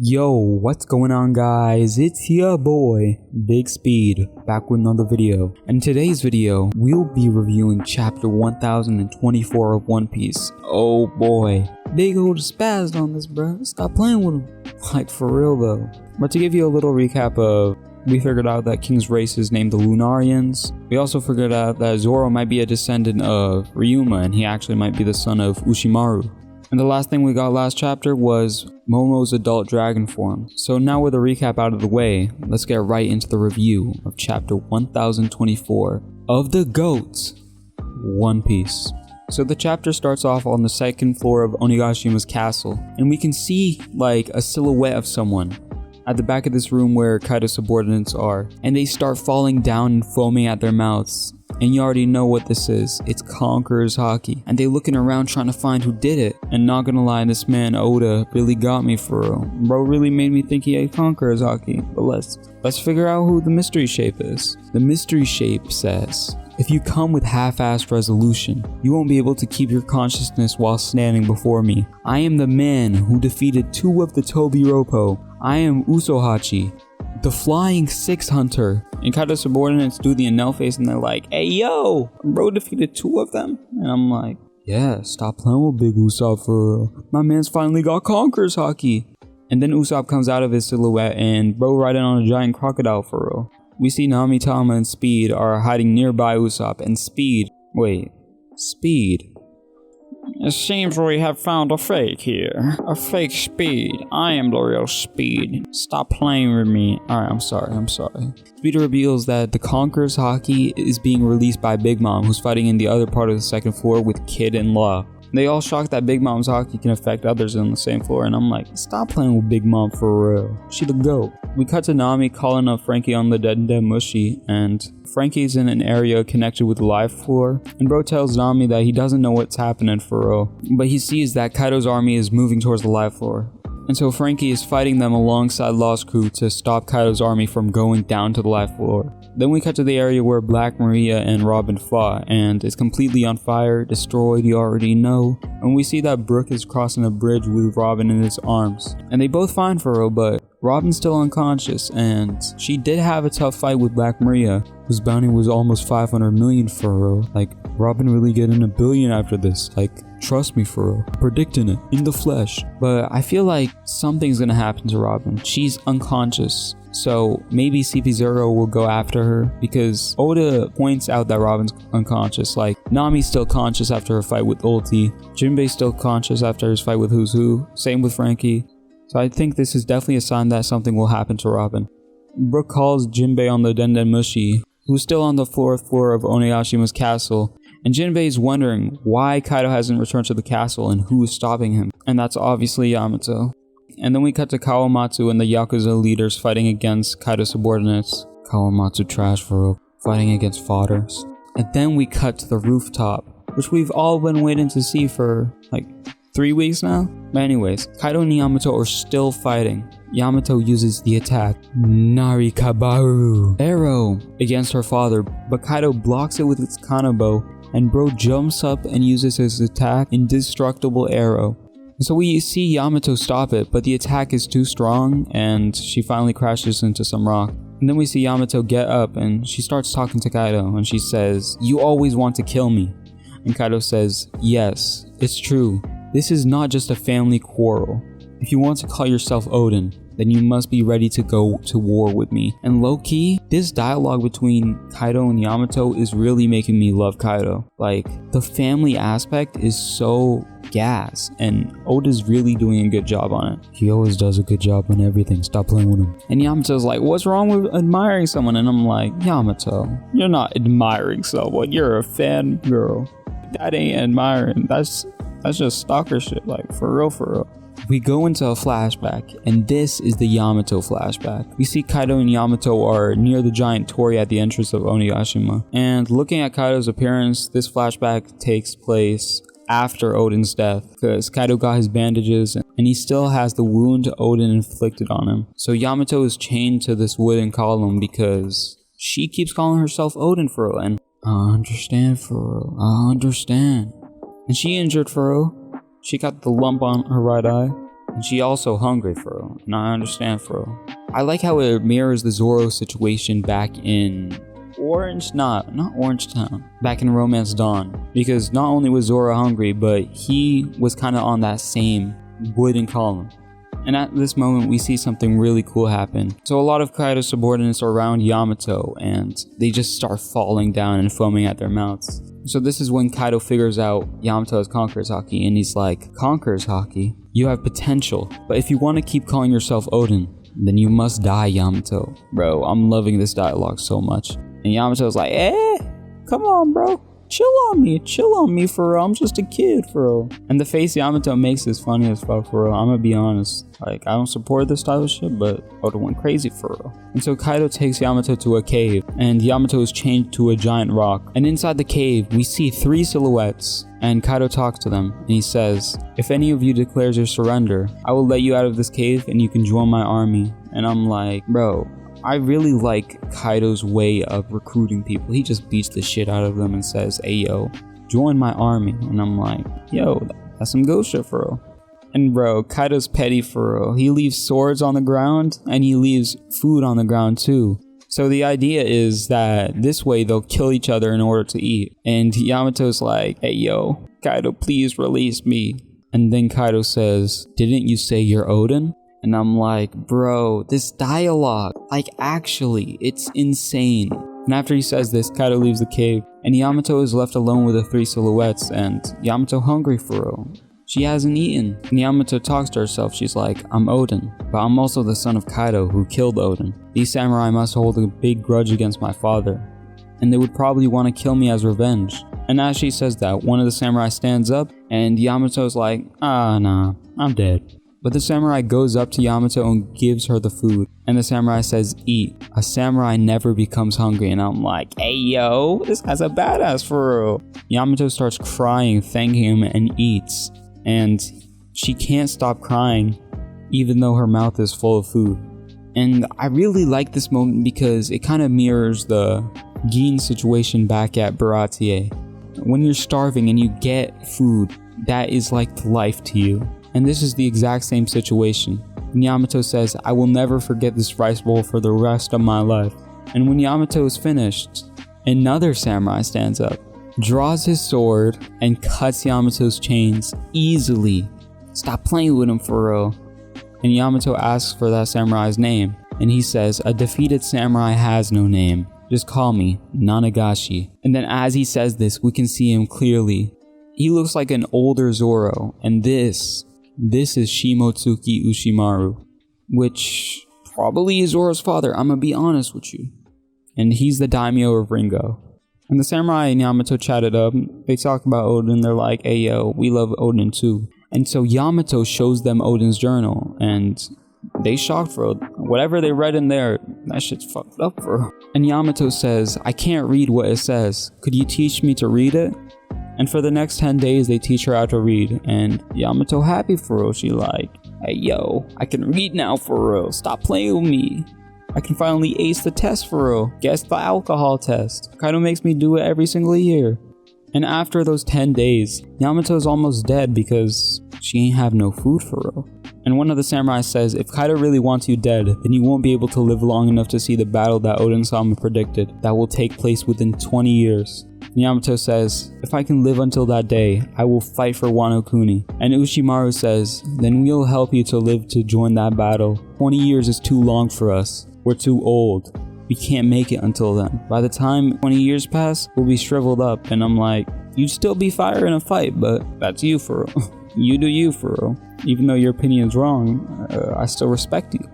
Yo, what's going on guys? It's your boy, Big Speed, back with another video. In today's video, we'll be reviewing chapter 1024 of One Piece. Oh boy, big old spazzed on this, bro. Stop playing with him. Like for real though. But to give you a little recap of, we figured out that King's race is named the Lunarians. We also figured out that Zoro might be a descendant of Ryuma and he actually might be the son of Ushimaru. And the last thing we got last chapter was Momo's adult dragon form. So now with the recap out of the way, let's get right into the review of chapter 1024 of the GOAT, One Piece. So the chapter starts off on the second floor of Onigashima's castle, and we can see like a silhouette of someone at the back of this room where Kaido's subordinates are, and they start falling down and foaming at their mouths. And you already know what this is. It's Conqueror's Haki. And they looking around trying to find who did it. And not gonna lie, this man Oda really got me for real. Bro really made me think he had Conqueror's Haki. But let's figure out who the mystery shape is. The mystery shape says, if you come with half-assed resolution, you won't be able to keep your consciousness while standing before me. I am the man who defeated 2 of the Tobi Roppo. I am Usohachi, the Flying Six Hunter. And Kaido's subordinates do the Enel face and they're like, hey yo, bro defeated 2 of them? And I'm like, yeah, stop playing with Big Usopp for real. My man's finally got Conqueror's Haki. And then Usopp comes out of his silhouette and bro riding on a giant crocodile for real. We see Nami, Tama, and Speed are hiding nearby Usopp, and Speed. It seems we have found a fake here. A fake Speed. I am the real Speed. Stop playing with me. Alright, I'm sorry. Speed reveals that the Conqueror's Haki is being released by Big Mom, who's fighting in the other part of the second floor with Kid and Law. They all shocked that Big Mom's Haki can affect others on the same floor, and I'm like, stop playing with Big Mom for real. She the GOAT. We cut to Nami calling up Frankie on the Dead Mushi, and Frankie's in an area connected with the live floor, and bro tells Nami that he doesn't know what's happening for real, but he sees that Kaido's army is moving towards the live floor. And so Frankie is fighting them alongside Law's crew to stop Kaido's army from going down to the live floor. Then we cut to the area where Black Maria and Robin fought, and it's completely on fire, destroyed, you already know. And we see that Brook is crossing a bridge with Robin in his arms. And they both find for her, but Robin's still unconscious, and she did have a tough fight with Black Maria, whose bounty was almost 500 million for her. Like, Robin really getting $1 billion after this. Like, trust me for real. Predicting it in the flesh. But I feel like something's gonna happen to Robin. She's unconscious. So maybe CP0 will go after her, because Oda points out that Robin's unconscious. Like, Nami's still conscious after her fight with Ulti. Jinbei's still conscious after his fight with Who's Who. Same with Frankie. So I think this is definitely a sign that something will happen to Robin. Brook calls Jinbei on the Den Mushi, who's still on the 4th floor of Onigashima's castle. And Jinbei is wondering why Kaido hasn't returned to the castle and who is stopping him. And that's obviously Yamato. And then we cut to Kawamatsu and the Yakuza leaders fighting against Kaido's subordinates. Kawamatsu trash for real, fighting against fodders. And then we cut to the rooftop, which we've all been waiting to see for like 3 weeks now. But anyways, Kaido and Yamato are still fighting. Yamato uses the attack Narikabaru arrow against her father, but Kaido blocks it with its kanabo, and bro jumps up and uses his attack Indestructible Arrow. So we see Yamato stop it, but the attack is too strong and she finally crashes into some rock. And then we see Yamato get up and she starts talking to Kaido and she says, "You always want to kill me." And Kaido says, "Yes, it's true. This is not just a family quarrel. If you want to call yourself Odin, then you must be ready to go to war with me." And low-key, this dialogue between Kaido and Yamato is really making me love Kaido. Like, the family aspect is so gas, and Oda's really doing a good job on it. He always does a good job on everything. Stop playing with him. And Yamato's like, what's wrong with admiring someone? And I'm like, Yamato, you're not admiring someone. You're a fan girl. That ain't admiring. That's just stalker shit. Like, for real. We go into a flashback, and this is the Yamato flashback. We see Kaido and Yamato are near the giant torii at the entrance of Onigashima. And looking at Kaido's appearance, this flashback takes place after Odin's death, because Kaido got his bandages and he still has the wound Odin inflicted on him. So Yamato is chained to this wooden column because she keeps calling herself Odin for real, and I understand for real, I understand. And she injured for real. She got the lump on her right eye. And she also hungry for real. And I understand for real. I like how it mirrors the Zoro situation back in not Orange Town. Back in Romance Dawn. Because not only was Zoro hungry, but he was kind of on that same wooden column. And at this moment, we see something really cool happen. So a lot of Kaido's subordinates are around Yamato, and they just start falling down and foaming at their mouths. So this is when Kaido figures out Yamato has Conqueror's Haki, and he's like, Conqueror's Haki? You have potential, but if you want to keep calling yourself Odin, then you must die, Yamato. Bro, I'm loving this dialogue so much. And Yamato's like, come on, bro. Chill on me for real. I'm just a kid for real. And the face Yamato makes is funny as fuck for real. I'm gonna be honest. Like, I don't support this type of shit, but Oda went crazy for real. And so Kaido takes Yamato to a cave, and Yamato is chained to a giant rock. And inside the cave, we see 3 silhouettes. And Kaido talks to them, and he says, if any of you declares your surrender, I will let you out of this cave and you can join my army. And I'm like, bro, I really like Kaido's way of recruiting people. He just beats the shit out of them and says, hey yo, join my army. And I'm like, yo, that's some ghost shit for real. And bro, Kaido's petty for real. He leaves swords on the ground and he leaves food on the ground too. So the idea is that this way they'll kill each other in order to eat. And Yamato's like, hey yo, Kaido, please release me. And then Kaido says, didn't you say you're Odin? And I'm like, bro, this dialogue, like actually, it's insane. And after he says this, Kaido leaves the cave, and Yamato is left alone with the 3 silhouettes, and Yamato hungry for real. She hasn't eaten. And Yamato talks to herself, she's like, I'm Odin, but I'm also the son of Kaido who killed Odin. These samurai must hold a big grudge against my father, and they would probably want to kill me as revenge. And as she says that, one of the samurai stands up, and Yamato's like, nah, I'm dead. But the samurai goes up to Yamato and gives her the food. And the samurai says, eat. A samurai never becomes hungry. And I'm like, hey yo, this guy's a badass for real. Yamato starts crying, thanking him, and eats. And she can't stop crying, even though her mouth is full of food. And I really like this moment because it kind of mirrors the Gin situation back at Baratie. When you're starving and you get food, that is like life to you. And this is the exact same situation. And Yamato says, I will never forget this rice bowl for the rest of my life. And when Yamato is finished, another samurai stands up, draws his sword, and cuts Yamato's chains easily. Stop playing with him for real. And Yamato asks for that samurai's name. And he says, a defeated samurai has no name. Just call me Nanagashi. And then as he says this, we can see him clearly. He looks like an older Zoro. And this is Shimotsuki Ushimaru, which probably is Zoro's father, I'm gonna be honest with you. And he's the daimyo of Ringo. And the samurai and Yamato chatted up, they talk about Odin, they're like, hey yo, we love Odin too. And so Yamato shows them Odin's journal, and they shocked for whatever they read in there, that shit's fucked up for. And Yamato says, I can't read what it says, could you teach me to read it? And for the next 10 days, they teach her how to read. And Yamato happy for real. She like, hey yo, I can read now for real. Stop playing with me. I can finally ace the test for real. Guess the alcohol test. Kaido makes me do it every single year. And after those 10 days, Yamato's almost dead because she ain't have no food for real. And one of the samurai says, if Kaido really wants you dead, then you won't be able to live long enough to see the battle that Odin-sama predicted that will take place within 20 years. Yamato says, if I can live until that day, I will fight for Wano Kuni. And Ushimaru says, then we'll help you to live to join that battle. 20 years is too long for us. We're too old. We can't make it until then. By the time 20 years pass, we'll be shriveled up. And I'm like, you'd still be fire in a fight, but that's you for real. You do you for real. Even though your opinion's wrong, I still respect you.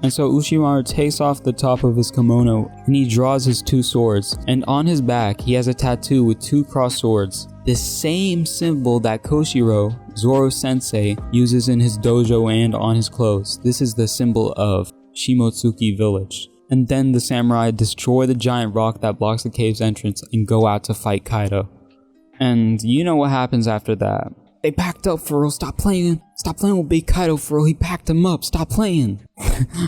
And so Ushimaru takes off the top of his kimono and he draws his 2 swords. And on his back, he has a tattoo with 2 crossed swords. The same symbol that Koshiro, Zoro's sensei, uses in his dojo and on his clothes. This is the symbol of Shimotsuki village. And then the samurai destroy the giant rock that blocks the cave's entrance and go out to fight Kaido. And you know what happens after that. They packed up for real. Stop playing with Big Kaido for real. He packed him up. Stop playing.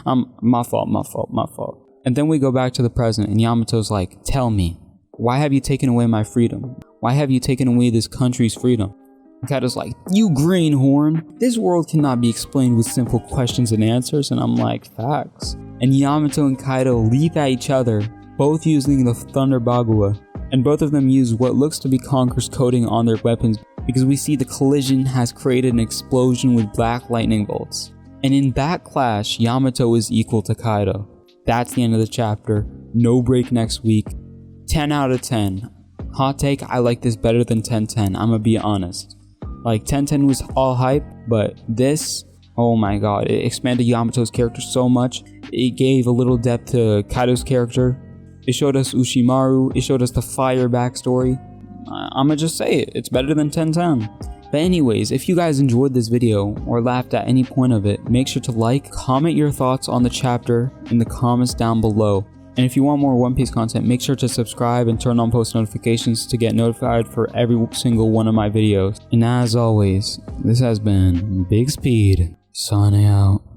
My fault. And then we go back to the present and Yamato's like, tell me, why have you taken away my freedom? Why have you taken away this country's freedom? Kaido's like, "You greenhorn, this world cannot be explained with simple questions and answers," and I'm like, facts. And Yamato and Kaido leap at each other, both using the Thunder Bagua, and both of them use what looks to be Conqueror's coating on their weapons because we see the collision has created an explosion with black lightning bolts. And in that clash, Yamato is equal to Kaido. That's the end of the chapter. No break next week. 10 out of 10. Hot take, I like this better than 10-10, I'm gonna be honest. Like 10-10 was all hype, but this, oh my god, it expanded Yamato's character so much. It gave a little depth to Kaido's character. It showed us Ushimaru, it showed us the fire backstory. I'ma just say it, it's better than 10-10. But anyways, if you guys enjoyed this video or laughed at any point of it, make sure to like, comment your thoughts on the chapter in the comments down below. And if you want more One Piece content, make sure to subscribe and turn on post notifications to get notified for every single one of my videos. And as always, this has been Big Speed, signing out.